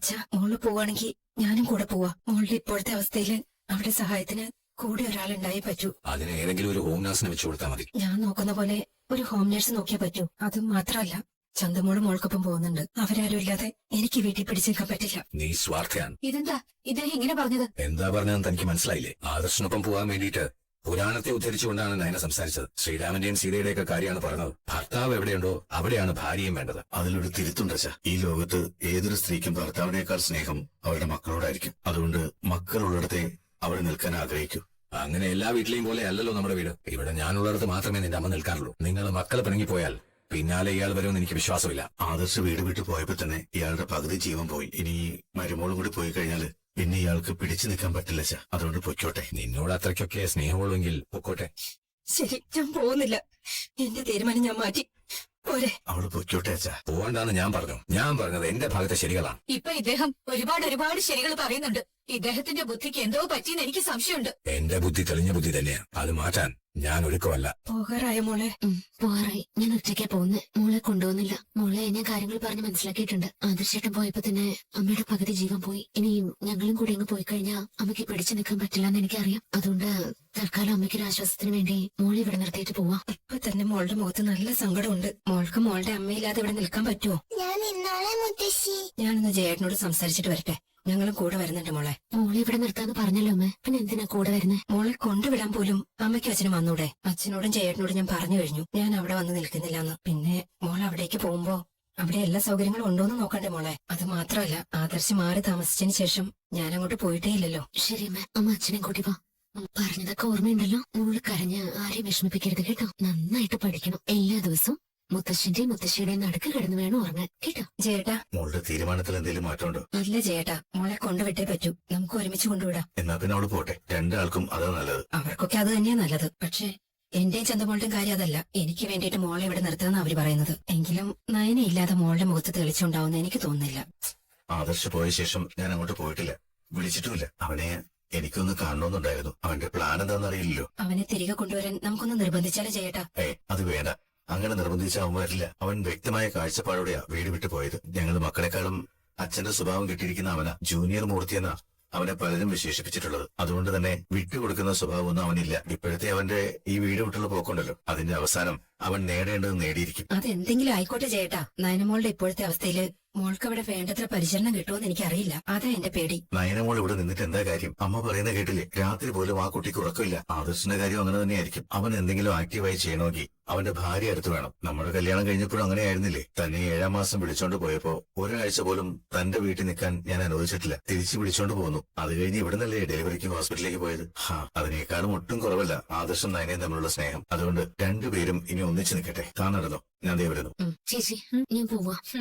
അച്ഛ മോള് പോവാണെങ്കിൽ ഞാനും കൂടെ പോവാ. മോളുടെ ഇപ്പോഴത്തെ അവസ്ഥയില് അവിടെ സഹായത്തിന് കൂടെ ഒരാളുണ്ടായേ പറ്റൂ. അതിന് ഏതെങ്കിലും ഒരു ഹോം നഴ്സിനെ വെച്ചു കൊടുത്താൽ മതി. ഞാൻ നോക്കുന്ന പോലെ ഒരു ഹോം നഴ്സ് നോക്കിയേ പറ്റൂ. അത് മാത്രമല്ല ചന്തമോള് മോൾക്കൊപ്പം പോകുന്നുണ്ട്. അവരാരും ഇല്ലാതെ എനിക്ക് വീട്ടിൽ പിടിച്ചേക്കാൻ പറ്റില്ല. നീ സ്വാർത്ഥയാണ്. ഇതെന്താ ഇദ്ദേഹം ഇങ്ങനെ പറഞ്ഞത്? എന്താ പറഞ്ഞതെന്ന് തനിക്ക് മനസ്സിലായില്ലേ? ആദർശനൊപ്പം പോകാൻ വേണ്ടിയിട്ട് പുരാണത്തെ ഉദ്ധരിച്ചുകൊണ്ടാണ് നയന സംസാരിച്ചത്. ശ്രീരാമന്റെയും സീതയുടെയൊക്കെ കാര്യമാണ് പറഞ്ഞത്. ഭർത്താവ് എവിടെയുണ്ടോ അവിടെയാണ് ഭാര്യയും വേണ്ടത്. അതിലൊരു തിരുത്തുണ്ടച്ച. ഈ ലോകത്ത് ഏതൊരു സ്ത്രീക്കും ഭർത്താവിനേക്കാൾ സ്നേഹം അവരുടെ മക്കളോടായിരിക്കും. അതുകൊണ്ട് മക്കളുള്ളിടത്തെ അവിടെ നിൽക്കാൻ ആഗ്രഹിക്കൂ. അങ്ങനെ എല്ലാ വീട്ടിലെയും പോലെ അല്ലല്ലോ നമ്മുടെ വീട്. ഇവിടെ ഞാനുള്ളിടത്ത് മാത്രമേ നിന്റെ അമ്മ നിൽക്കാറുള്ളൂ. നിങ്ങൾ മക്കൾ പിണങ്ങിപ്പോയാൽ പിന്നാലെ ഇയാൾ വരുമെന്ന് എനിക്ക് വിശ്വാസമില്ല. ആദർശ് വീട് വിട്ടു പോയപ്പോ തന്നെ ഇയാളുടെ പകുതി ജീവൻ പോയി. ഇനി മരുമോളും കൂടി പോയി കഴിഞ്ഞാല് പിന്നെ ഇയാൾക്ക് പിടിച്ചു നിൽക്കാൻ പറ്റില്ല. അതുകൊണ്ട് പൊയ്ക്കോട്ടെ. നിന്നോട് അത്രയ്ക്കൊക്കെ സ്നേഹമുള്ളെങ്കിൽ പൊക്കോട്ടെ. ശരി, ഞാൻ പോകുന്നില്ല. എന്റെ തീരുമാനം ഞാൻ മാറ്റി. പോരെ. അവള് പൊയ്ക്കോട്ടെ അച്ഛാ. പോകണ്ടെന്ന് ഞാൻ പറഞ്ഞു. ഞാൻ പറഞ്ഞത് എന്റെ ഭാഗത്തെ ശരികളാണ്. ഇപ്പൊ ഇദ്ദേഹം ഒരുപാട് ശരികൾ പറയുന്നുണ്ട്. ഇദ്ദേഹത്തിന്റെ ബുദ്ധിക്ക് എന്തോ പറ്റിയെന്ന് എനിക്ക് സംശയമുണ്ട്. എന്റെ ബുദ്ധി തെളിഞ്ഞ ബുദ്ധി തന്നെയാണ്. അത് മാറ്റാൻ ഞാൻ ഒരുക്കമല്ല. പോകാറായ മോളെ? പോകാറായി. ഞാൻ ഒറ്റയ്ക്കാ പോകുന്നത്. മോളെ കൊണ്ടുപോകുന്നില്ല. മോളെ ഞാൻ കാര്യങ്ങൾ പറഞ്ഞ് മനസ്സിലാക്കിയിട്ടുണ്ട്. ആദർശേട്ടൻ പോയപ്പോ തന്നെ അമ്മയുടെ പകുതി ജീവൻ പോയി. ഇനി ഞങ്ങളും കൂടി അങ്ങ് പോയി കഴിഞ്ഞാൽ അമ്മയ്ക്ക് പിടിച്ചു നിൽക്കാൻ പറ്റില്ല എന്ന് എനിക്കറിയാം. അതുകൊണ്ട് തൽക്കാലം അമ്മയ്ക്ക് ഒരു ആശ്വാസത്തിന് വേണ്ടി മോളെ ഇവിടെ നിർത്തിയിട്ട് പോവാ. ഇപ്പൊ തന്നെ മോളുടെ മുഖത്ത് നല്ല സങ്കടമുണ്ട്. മോൾക്ക് മോളുടെ അമ്മയില്ലാതെ ഇവിടെ നിൽക്കാൻ പറ്റുമോ? ഞാനൊന്ന് ജയേട്ടനോട് സംസാരിച്ചിട്ട് വരട്ടെ. ഞങ്ങളും കൂടെ വരുന്നുണ്ട് മോളെ. മോളെ ഇവിടെ നിർത്താന്ന് പറഞ്ഞല്ലോ അമ്മ. പിന്നെ എന്തിനാ കൂടെ വരുന്നേ? മോളെ കൊണ്ടുവിടാൻ പോലും അമ്മയ്ക്കും അച്ഛനും വന്നൂടെ? അച്ഛനോടും ജയേട്ടനോടും ഞാൻ പറഞ്ഞു കഴിഞ്ഞു ഞാൻ അവിടെ വന്ന് നിൽക്കുന്നില്ലെന്ന്. പിന്നെ മോൾ അവിടേക്ക് പോകുമ്പോ അവിടെ എല്ലാ സൗകര്യങ്ങളും ഉണ്ടോന്ന് നോക്കണ്ടേ മോളെ? അത് മാത്രമല്ല ആദർശ് മാറി താമസിച്ചതിന് ശേഷം ഞാൻ അങ്ങോട്ട് പോയിട്ടേ ഇല്ലല്ലോ. ശരി അമ്മ. അമ്മ അച്ഛനെ കൂട്ടി പോ. പറഞ്ഞതൊക്കെ ഓർമ്മയുണ്ടല്ലോ. മോള് കരഞ്ഞ് ആരെയും വിഷമിപ്പിക്കരുത് കേട്ടോ. നന്നായിട്ട് പഠിക്കണം. എല്ലാ ദിവസവും മുത്തശ്ശന്റെയും മുത്തശ്ശിയുടെയും നടുക്ക് കിടന്ന് വേണം ഉറങ്ങാൻ കേട്ടോ. ജയേട്ടാ, മോളുടെ തീരുമാനത്തിൽ എന്തെങ്കിലും മാറ്റമുണ്ടോ? ഇല്ല ജയേട്ടാ, മോളെ കൊണ്ടുവിട്ടേ പറ്റൂ. നമുക്ക് ഒരുമിച്ച് കൊണ്ടുവിടാം. എന്നാ പിന്നെ അവള് പോട്ടെ. രണ്ടാൾക്കും അതാ നല്ലത്. അവർക്കൊക്കെ അത് തന്നെയാ നല്ലത്. പക്ഷേ എന്റെയും ചന്തമോളുടെയും കാര്യം അതല്ല. എനിക്ക് വേണ്ടിയിട്ട് മോളെ ഇവിടെ നിർത്താന്ന് അവര് പറയുന്നത്. എങ്കിലും നയനയില്ലാതെ മോളുടെ മുഖത്ത് തെളിച്ചുണ്ടാവുന്ന എനിക്ക് തോന്നുന്നില്ല. ആദർശ് പോയ ശേഷം ഞാൻ അങ്ങോട്ട് പോയിട്ടില്ല, വിളിച്ചിട്ടുമില്ല. അവനെ എനിക്കൊന്ന് കാണണമെന്നുണ്ടായിരുന്നു. അവന്റെ പ്ലാൻ എന്താണെന്ന് അറിയില്ലല്ലോ. അവനെ തിരികെ കൊണ്ടുവരാൻ നമുക്കൊന്ന് നിർബന്ധിച്ചാലേ ചെയ്യട്ടാ. അത് വേണ്ട. അങ്ങനെ നിർബന്ധിച്ച അവൻ വരില്ല. അവൻ വ്യക്തമായ കാഴ്ചപ്പാടോടെയാ വീട് വിട്ടു പോയത്. ഞങ്ങൾ മക്കളെക്കാളും അച്ഛന്റെ സ്വഭാവം കിട്ടിയിരിക്കുന്ന അവനാ. ജൂനിയർ മൂർത്തിയെന്നാ അവനെ പലരും വിശേഷിപ്പിച്ചിട്ടുള്ളത്. അതുകൊണ്ട് തന്നെ വിട്ടുകൊടുക്കുന്ന സ്വഭാവമൊന്നും അവനില്ല. ഇപ്പോഴത്തെ അവന്റെ ഈ വീട് വിട്ടുള്ള പോക്കുണ്ടല്ലോ, അതിന്റെ അവസാനം അവൻ നേടേണ്ടത് നേടിയിരിക്കും. അതെന്തെങ്കിലും ആയിക്കോട്ടെ ചേട്ടാ. നയനമോളുടെ ഇപ്പോഴത്തെ അവസ്ഥയില് മോൾക്ക് അവിടെ വേണ്ടത്ര പരിചരണം കിട്ടുമെന്ന് എനിക്കറിയില്ല. അതാ എന്റെ പേടി. നയനമോൾ ഇവിടെ നിന്നിട്ട് എന്താ കാര്യം? അമ്മ പറയുന്ന കേട്ടില്ലേ? രാത്രി പോലും ആ കുട്ടിക്ക് ഉറക്കമില്ല. ആദർശിന്റെ കാര്യം അങ്ങനെ തന്നെയായിരിക്കും. അവൻ എന്തെങ്കിലും ആക്റ്റീവായി ചെയ്യണമെങ്കിൽ അവന്റെ ഭാര്യ അടുത്ത് വേണം. നമ്മുടെ കല്യാണം കഴിഞ്ഞപ്പോഴും അങ്ങനെ ആയിരുന്നില്ലേ? തന്നെ 7-ാം മാസം വിളിച്ചോണ്ട് പോയപ്പോ ഒരാഴ്ച പോലും തന്റെ വീട്ടിൽ നിൽക്കാൻ ഞാൻ അനുവദിച്ചിട്ടില്ല. തിരിച്ചു വിളിച്ചോണ്ട് പോന്നു. അത് കഴിഞ്ഞ് ഇവിടെ നിന്നല്ലേ ഡെലിവറിക്ക് ഹോസ്പിറ്റലിലേക്ക് പോയത്. അതിനേക്കാളും ഒട്ടും കുറവല്ല ആദർശം നയനയും തമ്മിലുള്ള സ്നേഹം. അതുകൊണ്ട് രണ്ടുപേരും ഇനി ഒന്നിച്ചു നിൽക്കട്ടെ. താൻ നടന്നോ, ഞാൻ ദേ വരുന്നു. ചേച്ചി ഞാൻ പോവാ.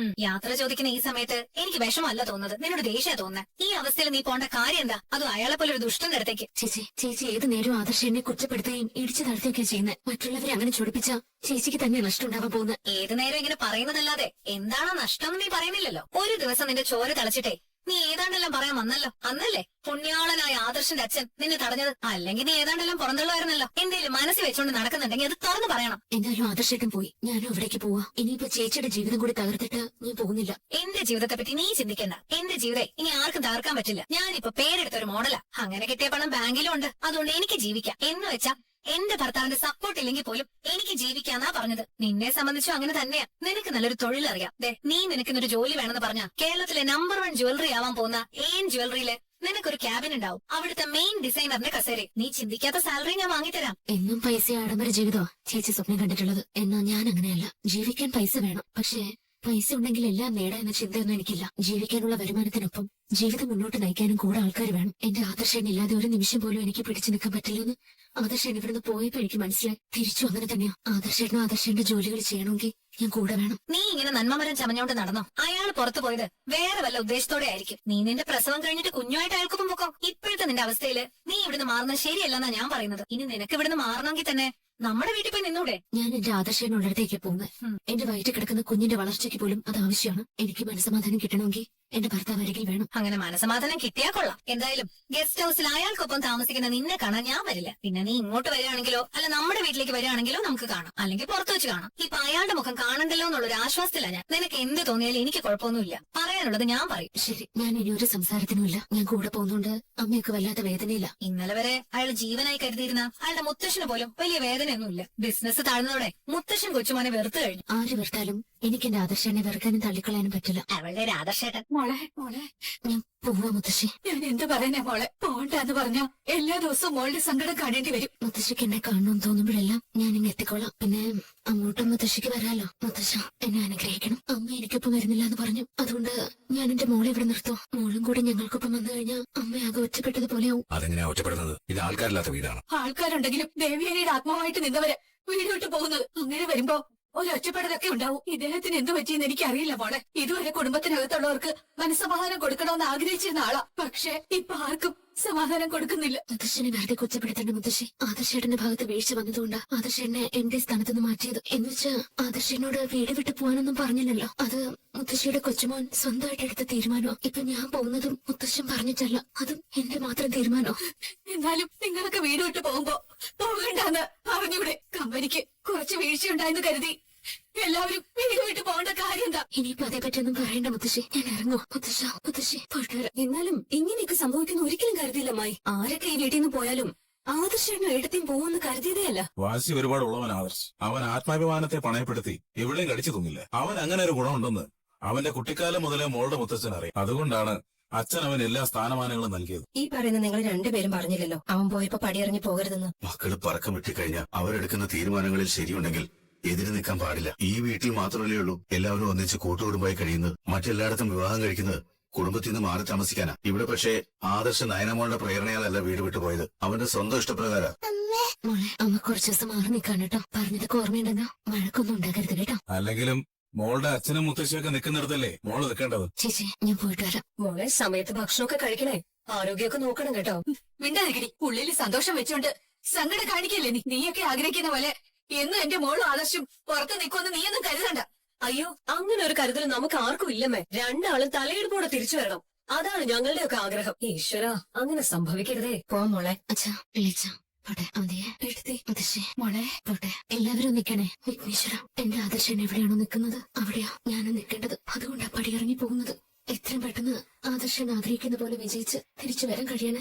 യാത്ര ചോദിക്കുന്ന ഈ സമയത്ത് എനിക്ക് വിഷമല്ല തോന്നുന്നത്, നിന്നോട് ദേഷ്യ തോന്നുന്നത്. ഈ അവസ്ഥയിൽ നീ പോണ്ട കാര്യം എന്താ? അതും അയാളെ പോലെ ഒരു ദുഷ്ടന്റെ അടുത്തേക്ക്. ചേച്ചി ഏത് നേരവും ആദർശം എന്നെ കുറ്റപ്പെടുത്തുകയും ഇടിച്ചു താഴ്ത്തുകയൊക്കെ ചെയ്യുന്നത്. മറ്റുള്ളവരെ അങ്ങനെ ചൊടിപ്പിച്ച ചേച്ചിക്ക് തന്നെ നഷ്ടം ഉണ്ടാവാൻ പോകുന്നത്. ഏത് നേരം ഇങ്ങനെ പറയുന്നതല്ലാതെ എന്താണോ നഷ്ടം നീ പറയുന്നില്ലല്ലോ. ഒരു ദിവസം നിന്റെ ചോര തളച്ചിട്ടേ നീ ഏതാണ്ടെല്ലാം പറയാൻ വന്നല്ലോ. അന്നല്ലേ പുണ്യാളനായ ആദർശന്റെ അച്ഛൻ നിന്നെ തടഞ്ഞത്? അല്ലെങ്കിൽ നീ ഏതാണ്ടെല്ലാം പുറന്തള്ളുമായിരുന്നല്ലോ. എന്തേലും മനസ്സിൽ വെച്ചോണ്ട് നടക്കുന്നുണ്ടെങ്കിൽ അത് തുറന്നു പറയണം. എന്തായാലും ആദർശേട്ടൻ പോയി, ഞാനും അവിടേക്ക് പോവാ. ഇനിയിപ്പോ ചേച്ചിയുടെ ജീവിതം കൂടി തകർത്തിട്ട് ഞാൻ പോകുന്നില്ല. എന്റെ ജീവിതത്തെ പറ്റി നീ ചിന്തിക്കണ്ട. എന്റെ ജീവിതം ഇനി ആർക്കും തകർക്കാൻ പറ്റില്ല. ഞാനിപ്പോ പേരെടുത്തൊരു മോഡലാ. അങ്ങനെ കിട്ടിയ പണം ബാങ്കിലും ഉണ്ട്. അതുകൊണ്ട് എനിക്ക് ജീവിക്കാം. എന്ന് വെച്ചാ എന്റെ ഭർത്താവിന്റെ സപ്പോർട്ട് ഇല്ലെങ്കിൽ പോലും എനിക്ക് ജീവിക്കാന്നാ പറഞ്ഞത്. നിന്നെ സംബന്ധിച്ചും അങ്ങനെ തന്നെയാ. നിനക്ക് നല്ലൊരു തൊഴിലറിയാം. നീ നിനക്കിന്നൊരു ജോലി വേണമെന്ന് പറഞ്ഞ കേരളത്തിലെ നമ്പർ 1 ജ്വല്ലറി ആവാൻ പോകുന്ന AN ജ്വല്ലറിയില് നിനക്കൊരു ക്യാബിൻ ഉണ്ടാവും. അവിടുത്തെ മെയിൻ ഡിസൈനറിന്റെ കസേര. നീ ചിന്തിക്കാത്ത സാലറി ഞാൻ വാങ്ങിത്തരാം. എന്നും പൈസ ആഡംബര ജീവിതമാ ചേച്ചി സ്വപ്നം കണ്ടിട്ടുള്ളത്. എന്നാ ഞാൻ അങ്ങനെയല്ല. ജീവിക്കാൻ പൈസ വേണം. പക്ഷേ പൈസ ഉണ്ടെങ്കിൽ എല്ലാം നേടാ എന്ന ചിന്തയൊന്നും എനിക്കില്ല. ജീവിക്കാനുള്ള വരുമാനത്തിനൊപ്പം ജീവിതം മുന്നോട്ട് നയിക്കാനും കൂടെ ആൾക്കാർ വേണം. എന്റെ ആദർശൻ ഇല്ലാതെ ഒരു നിമിഷം പോലും എനിക്ക് പിടിച്ചു നിൽക്കാൻ പറ്റില്ലെന്ന് ആദർശൻ ഇവിടുന്ന് പോയപ്പോ എനിക്ക് മനസ്സിലായി. തിരിച്ചു അങ്ങനെ തന്നെയാ. ആദർശനും ആദർശന്റെ ജോലികൾ ചെയ്യണമെങ്കിൽ ഞാൻ കൂടെ വേണം. നീ ഇങ്ങനെ നന്മമരം ചമഞ്ഞോണ്ട് നടന്നോ? അയാൾ പുറത്തു പോയത് വേറെ വല്ല ഉദ്ദേശത്തോടെ ആയിരിക്കും. നീ നിന്റെ പ്രസവം കഴിഞ്ഞിട്ട് കുഞ്ഞുമായിട്ട് അയാൾക്കൊപ്പം പൊക്കോ. ഇപ്പോഴത്തെ നിന്റെ അവസ്ഥയില് നീ ഇവിടുന്ന് മാറുന്നത് ശരിയല്ലെന്നാ ഞാൻ പറയുന്നത്. ഇനി നിനക്ക് ഇവിടുന്ന് മാറണമെങ്കിൽ തന്നെ നമ്മുടെ വീട്ടിൽ പോയി നിന്നൂടെ? ഞാൻ എന്റെ ആദർശനുള്ളിടത്തേക്ക് പോകുന്നത്. എന്റെ വയറ്റിൽ കിടക്കുന്ന കുഞ്ഞിന്റെ വളർച്ചയ്ക്ക് പോലും അത് ആവശ്യമാണ്. എനിക്ക് മനസ്സമാധാനം കിട്ടണമെങ്കിൽ എന്റെ ഭർത്താവ് അരികിൽ വേണം. അങ്ങനെ മനസ്സമാധാനം കിട്ടിയാ കൊള്ളാം. എന്തായാലും ഗസ്റ്റ് ഹൌസിൽ അയാൾക്കൊപ്പം താമസിക്കുന്ന നിന്നെ കാണാൻ ഞാൻ വരില്ല. പിന്നെ പിന്നെ നീ ഇങ്ങോട്ട് വരികയാണെങ്കിലോ അല്ല നമ്മുടെ വീട്ടിലേക്ക് വരികയാണെങ്കിലോ നമുക്ക് കാണാം, അല്ലെങ്കിൽ പുറത്തു വെച്ച് കാണാം. ഇപ്പൊ അയാളുടെ മുഖം കാണണ്ടല്ലോ എന്നുള്ളൊരു ആശ്വാസത്തില്ല ഞാൻ. നിനക്ക് എന്ത് തോന്നിയാലും എനിക്ക് കുഴപ്പമൊന്നുമില്ല. പറയാനുള്ളത് ഞാൻ പറയും. ശരി, ഞാൻ ഇനി ഒരു സംസാരത്തിനുമില്ല. ഞാൻ കൂടെ പോകുന്നുണ്ട്. അമ്മയൊക്കെ വല്ലാത്ത വേദനയില്ല. ഇന്നലെ വരെ അയാൾ ജീവനായി കരുതിയിരുന്ന അയാളുടെ മുത്തശ്ശന് പോലും വലിയ വേദനയൊന്നുമില്ല. ബിസിനസ് താഴ്ന്നതോടെ മുത്തശ്ശൻ കൊച്ചുമോനെ വെറുത്തു കഴിഞ്ഞു. ആര് വെറുത്താലും എനിക്ക് എന്റെ ആദർശനെ വെറുക്കാനും തള്ളിക്കളയാനും പറ്റില്ല. അവളുടെ ഒരു ആദർശേട്ടൻ. മോളെ മോളെ ഞാൻ പോവാ മുത്തശ്ശി. ഞാൻ എന്ത് പറയാനാ മോളെ, പോണ്ടെന്ന് പറഞ്ഞാ എല്ലാ ദിവസവും മോളുടെ സങ്കടം കാണേണ്ടി വരും. മുത്തശ്ശിക്ക് എന്നെ കാണണമെന്ന് തോന്നുമ്പോഴെല്ലാം ഞാൻ ഇങ്ങ് എത്തിക്കോളാം. പിന്നെ അങ്ങോട്ടും മുത്തശ്ശിക്ക് വരാലോ. മുത്തശ്ശ എന്നെ അനുഗ്രഹിക്കണം. അമ്മ എനിക്കൊപ്പം വരുന്നില്ല എന്ന് പറഞ്ഞു. അതുകൊണ്ട് ഞാൻ എന്റെ മോളെ ഇവിടെ നിർത്തും. മോളും കൂടി ഞങ്ങൾക്കൊപ്പം വന്നു കഴിഞ്ഞാൽ അമ്മയാകെ ഒറ്റപ്പെട്ടതുപോലെയാവും. അതെങ്ങനെയാ ഒറ്റപ്പെടുന്നത്? ഇത് ആൾക്കാരില്ലാത്ത വീടാണ്. ആൾക്കാരുണ്ടെങ്കിലും ദേവിയേനയുടെ ആത്മാവായിട്ട് നിന്നവര് വീട് വിട്ട് പോകുന്നത്. അങ്ങനെ വരുമ്പോ ഒരു ഒറ്റപ്പെടലൊക്കെ ഉണ്ടാവും. ഇദ്ദേഹത്തിന് എന്ത് പറ്റിയെന്ന് എനിക്കറിയില്ല മോളെ. ഇതുവരെ കുടുംബത്തിനകത്തുള്ളവർക്ക് മനസ്സമാധാനം കൊടുക്കണമെന്ന് ആഗ്രഹിച്ചിരുന്ന ആളാ. പക്ഷെ ഇപ്പൊ ആർക്കും സമാധാനം കൊടുക്കുന്നില്ല. മുത്തശ്ശനെ വെറുതെ കുറ്റപ്പെടുത്തേണ്ട മുത്തശ്ശി. ആദർശേട്ടന്റെ ഭാഗത്ത് വീഴ്ച വന്നതുകൊണ്ടാ ആദർശേട്ടനെ എന്റെ സ്ഥാനത്തുനിന്ന് മാറ്റിയത്. എന്നുവെച്ചാ ആദർശനോട് വീട് വിട്ടു പോകാനൊന്നും പറഞ്ഞില്ലല്ലോ. അത് മുത്തശ്ശിയുടെ കൊച്ചുമോൻ സ്വന്തമായിട്ട് എടുത്ത തീരുമാനോ. ഇപ്പൊ ഞാൻ പോകുന്നതും മുത്തശ്ശൻ പറഞ്ഞിട്ടല്ല, അതും എന്റെ മാത്രം തീരുമാനോ. എന്നാലും നിങ്ങളൊക്കെ വീട് വിട്ട് പോകുമ്പോ പോകണ്ടെന്ന് പറഞ്ഞൂടെ? കമ്പനിക്ക് കുറച്ച് വീഴ്ചയുണ്ടായെന്ന് കരുതി എല്ലാവരും വീട് വിട്ട് പോകേണ്ട കാര്യം എന്താ? ഇനിയിപ്പോ അതേപ്പറ്റിയൊന്നും പറയണ്ട മുത്തശ്ശി. ഞാൻ ഇറങ്ങോ മുത്തശ്ശി പോയിട്ട് വരാം. എന്നാലും ഇങ്ങനെയൊക്കെ സംഭവിക്കുന്ന ഒരിക്കലും കരുതിയില്ല മായി. ആരൊക്കെ ഈ വീട്ടിൽ നിന്ന് പോയാലും ആദർശനും എടുത്തേം പോകുമെന്ന് കരുതിയതേയല്ല. വാശി ഒരുപാട് ഉള്ളവൻ ആദർശ്. അവൻ ആത്മാഭിമാനത്തെ പണയപ്പെടുത്തി എവിടെയും കടിച്ചു തൂങ്ങില്ല. അവൻ അങ്ങനെ ഒരു ഗുണമുണ്ടെന്ന് അവന്റെ കുട്ടിക്കാലം മുതലേ മോളുടെ മുത്തച്ഛൻ അറിയാം. അതുകൊണ്ടാണ് അച്ഛൻ അവൻ എല്ലാ സ്ഥാനമാനങ്ങളും നൽകിയത്. ഈ പറയുന്ന നിങ്ങൾ രണ്ടുപേരും പറഞ്ഞില്ലല്ലോ അവൻ പോയപ്പോ പടിയിറങ്ങി പോകരുതെന്ന്. മക്കള് പറക്കം വിട്ടിക്കഴിഞ്ഞാൽ അവരെടുക്കുന്ന തീരുമാനങ്ങളിൽ ശരിയുണ്ടെങ്കിൽ എതിര് നിൽക്കാൻ പാടില്ല. ഈ വീട്ടിൽ മാത്രമല്ലേ ഉള്ളൂ എല്ലാവരും ഒന്നിച്ച് കൂട്ടുകുടുംബമായി കഴിയുന്നത്. മറ്റെല്ലായിടത്തും വിവാഹം കഴിക്കുന്നത് കുടുംബത്തിൽ നിന്ന് മാറി താമസിക്കാനാ. ഇവിടെ പക്ഷേ ആദർശ നയനമോളുടെ പ്രേരണയാലല്ല വീട് വിട്ടു പോയത്, അവന്റെ സ്വന്തം ഇഷ്ടപ്രകാര. മോളെ അമ്മ കുറച്ചു ദിവസം മാറി നിൽക്കാൻ കേട്ടോ. പറഞ്ഞതൊക്കെ ഓർമ്മയുണ്ടെന്നോ? വഴക്കൊന്നും ഉണ്ടാക്കരുത് കേട്ടോ. അല്ലെങ്കിലും മോളുടെ അച്ഛനും മുത്തശ്ശിയൊക്കെ നിൽക്കുന്നിടത്തല്ലേ മോള് നിൽക്കേണ്ടത്. ചേച്ചി ഞാൻ പോയിട്ട് വരാം. മോളെ സമയത്ത് ഭക്ഷണമൊക്കെ കഴിക്കണേ, ആരോഗ്യമൊക്കെ നോക്കണം കേട്ടോ. മിണ്ടാതിരിക്കടി. ഉള്ളിൽ സന്തോഷം വെച്ചോണ്ട് സങ്കടം കാണിക്കല്ലേ നീ? നീയൊക്കെ ആഗ്രഹിക്കുന്ന പോലെ എന്നും എന്റെ മോളും ആദർശം പുറത്ത് നിൽക്കുമെന്ന് നീയൊന്നും കരുതണ്ട. അയ്യോ, അങ്ങനെ ഒരു കരുതൽ നമുക്ക് ആർക്കും ഇല്ലമ്മേ. രണ്ടാളും തലയെടുപ്പോടെ തിരിച്ചു വരണം. അതാണ് ഞങ്ങളുടെയൊക്കെ ആഗ്രഹം. ഈശ്വര, അങ്ങനെ സംഭവിക്കരുതേ. പോ മോളെ. അച്ഛാ വിളിച്ച പോട്ടെ. അതെയെ എടുത്തി മുത്തശ്ശി മോളെ പോട്ടെ. എല്ലാവരും നിൽക്കണേ. വിഘ്നേശ്വര, എന്റെ ആദർശൻ എവിടെയാണോ നിൽക്കുന്നത് അവിടെയാ ഞാനും നിൽക്കേണ്ടത്. അതുകൊണ്ടാ പടിയിറങ്ങി പോകുന്നത്. എത്രയും പെട്ടെന്ന് ആദർശൻ ആഗ്രഹിക്കുന്ന പോലെ വിജയിച്ച് തിരിച്ചു വരാൻ കഴിയണേ.